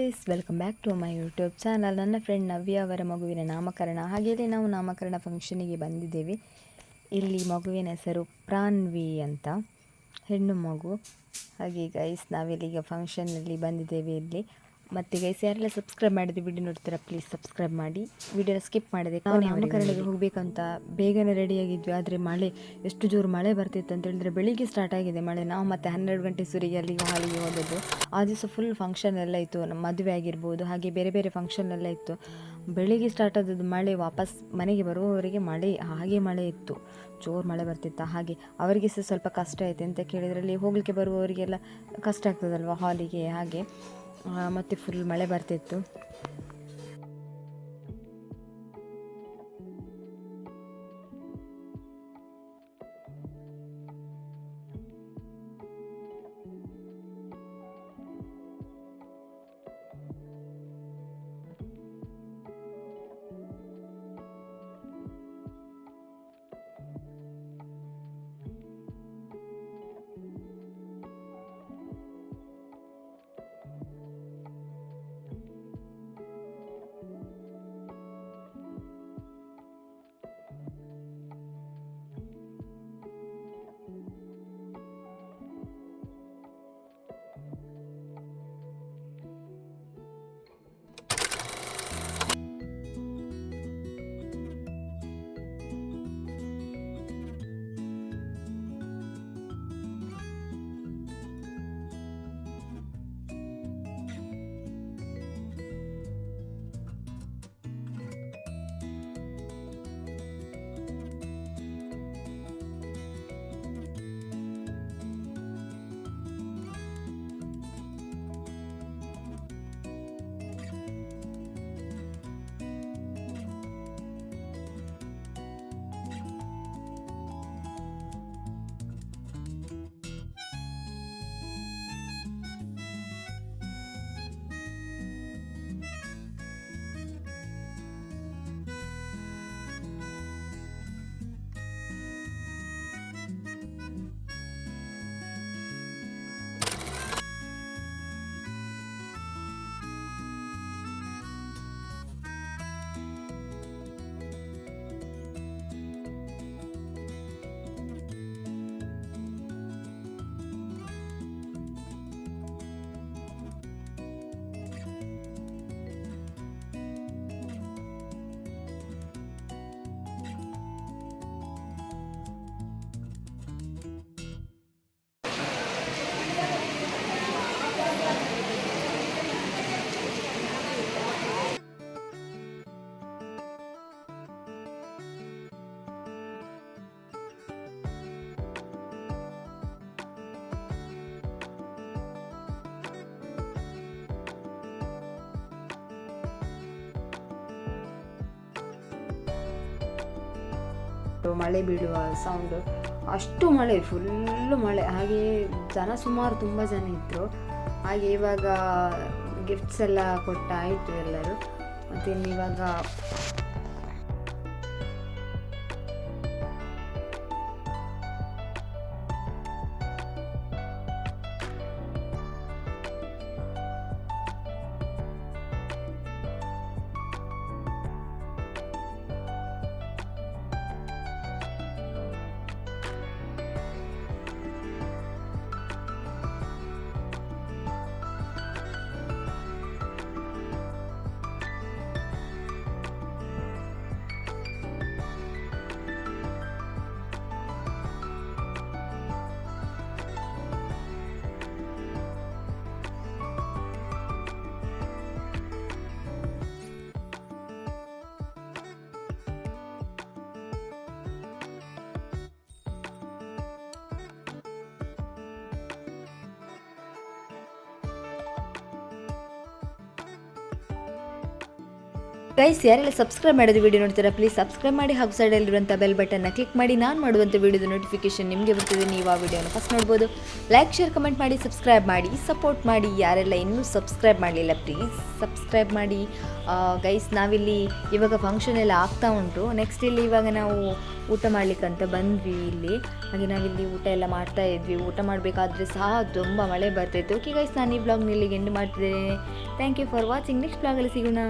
Guys, welcome back to my YouTube channel. ನನ್ನ friend Navya ಅವರ ಮಗುವಿನ ನಾಮಕರಣ. ಹಾಗೆಯೇ ನಾವು ನಾಮಕರಣ ಫಂಕ್ಷನಿಗೆ ಬಂದಿದ್ದೇವೆ. ಇಲ್ಲಿ ಮಗುವಿನ ಹೆಸರು ಪ್ರಾನ್ವಿ ಅಂತ, ಹೆಣ್ಣು ಮಗು. ಹಾಗೆ ಗೈಸ್, ನಾವಿಲ್ಲಿಗ ಫಂಕ್ಷನಲ್ಲಿ ಬಂದಿದ್ದೇವೆ ಇಲ್ಲಿ. ಮತ್ತು ಗೈಸ್, ಯಾರೆಲ್ಲ ಸಬ್ಸ್ಕ್ರೈಬ್ ಮಾಡಿದ್ದು ವಿಡಿಯೋ ನೋಡ್ತೀರಾ ಪ್ಲೀಸ್ ಸಬ್ಸ್ಕ್ರೈಬ್ ಮಾಡಿ, ವಿಡಿಯೋನ ಸ್ಕಿಪ್ ಮಾಡಿದೆ. ನಾವು ನಾಮಕರಣಕ್ಕೆ ಹೋಗಬೇಕಂತ ಬೇಗನೆ ರೆಡಿಯಾಗಿದ್ವಿ. ಆದರೆ ಮಳೆ, ಎಷ್ಟು ಜೋರು ಮಳೆ ಬರ್ತಿತ್ತು ಅಂತ ಹೇಳಿದ್ರೆ ಬೆಳಿಗ್ಗೆ ಸ್ಟಾರ್ಟ್ ಆಗಿದೆ ಮಳೆ. ನಾವು ಮತ್ತೆ 12 ಗಂಟೆ ಸುರಿಗೆ ಅಲ್ಲಿಗೆ ಹಾಲಿಗೆ ಹೋದದ್ದು. ಆ ದಿವಸ ಫುಲ್ ಫಂಕ್ಷನ್ ಎಲ್ಲ ಇತ್ತು, ನಮ್ಮ ಮದುವೆ ಆಗಿರ್ಬೋದು, ಹಾಗೆ ಬೇರೆ ಬೇರೆ ಫಂಕ್ಷನ್ ಎಲ್ಲ ಇತ್ತು. ಬೆಳಿಗ್ಗೆ ಸ್ಟಾರ್ಟ್ ಆದದ್ದು ಮಳೆ, ವಾಪಸ್ ಮನೆಗೆ ಬರುವವರೆಗೆ ಮಳೆ ಇತ್ತು, ಜೋರು ಮಳೆ ಬರ್ತಿತ್ತು. ಹಾಗೆ ಅವರಿಗೆ ಸಹ ಸ್ವಲ್ಪ ಕಷ್ಟ ಆಯಿತು. ಅಂತ ಕೇಳಿದ್ರಲ್ಲಿ ಹೋಗಲಿಕ್ಕೆ ಬರುವವರಿಗೆಲ್ಲ ಕಷ್ಟ ಆಗ್ತದಲ್ವ ಹಾಲಿಗೆ. ಹಾಗೆ ಮತ್ತು ಫುಲ್ ಮಳೆ ಬರ್ತಿತ್ತು. ಮಳೆ ಬೀಳುವ ಸೌಂಡು, ಅಷ್ಟು ಮಳೆ, ಫುಲ್ಲು ಮಳೆ. ಹಾಗೆ ಜನ ಸುಮಾರು ತುಂಬ ಜನ ಇದ್ದರು. ಹಾಗೆ ಇವಾಗ ಗಿಫ್ಟ್ಸ್ ಎಲ್ಲ ಕೊಟ್ಟಾಯಿತು ಎಲ್ಲರೂ. ಮತ್ತು ಇವಾಗ ಗೈಸ್, ಯಾರೆಲ್ಲ ಸಬ್ಸ್ಕ್ರೈಬ್ ಮಾಡೋದು ವಿಡಿಯೋ ನೋಡ್ತೀರಾ ಪ್ಲೀಸ್ ಸಬ್ಸ್ಕ್ರೈಬ್ ಮಾಡಿ, ಹಾಗೂ ಸೈಡಲ್ಲಿರುವಂಥ ಬೆಲ್ ಬಟನ್ನ ಕ್ಲಿಕ್ ಮಾಡಿ. ನಾನು ಮಾಡುವಂಥ ವಿಡಿಯೋದ ನೋಟಿಫಿಕೇಶನ್ ನಿಮಗೆ ಬರ್ತದೆ. ನೀವು ಆ ವಿಡಿಯೋನ ಫಸ್ಟ್ ನೋಡ್ಬೋದು. ಲೈಕ್, ಶೇರ್, ಕಮೆಂಟ್ ಮಾಡಿ, ಸಬ್ಸ್ಕ್ರೈಬ್ ಮಾಡಿ, ಸಪೋರ್ಟ್ ಮಾಡಿ. ಯಾರೆಲ್ಲ ಇನ್ನೂ ಸಬ್ಸ್ಕ್ರೈಬ್ ಮಾಡಲಿಲ್ಲ ಪ್ಲೀಸ್ ಸಬ್ಸ್ಕ್ರೈಬ್ ಮಾಡಿ. ಗೈಸ್, ನಾವಿಲ್ಲಿ ಇವಾಗ ಫಂಕ್ಷನ್ ಎಲ್ಲ ಆಗ್ತಾ ಉಂಟು. ನೆಕ್ಸ್ಟ್ ಇಲ್ಲಿ ಇವಾಗ ನಾವು ಊಟ ಮಾಡಲಿಕ್ಕಂತ ಬಂದ್ವಿ ಇಲ್ಲಿ. ಹಾಗೆ ನಾವಿಲ್ಲಿ ಊಟ ಎಲ್ಲ ಮಾಡ್ತಾ ಇದ್ವಿ. ಊಟ ಮಾಡಬೇಕಾದ್ರೆ ಸಹ ತುಂಬ ಮಳೆ ಬರ್ತಾಯಿತ್ತು. ಓಕೆ ಗೈಸ್, ನಾನು ಈ ವ್ಲಾಗ್ನ ಇಲ್ಲಿಗೆ ಎಂಡ್ ಮಾಡ್ತಿದ್ದೇನೆ. Thank you for watching. Next ವ್ಲಾಗಲ್ಲಿ ಸಿಗೋಣ.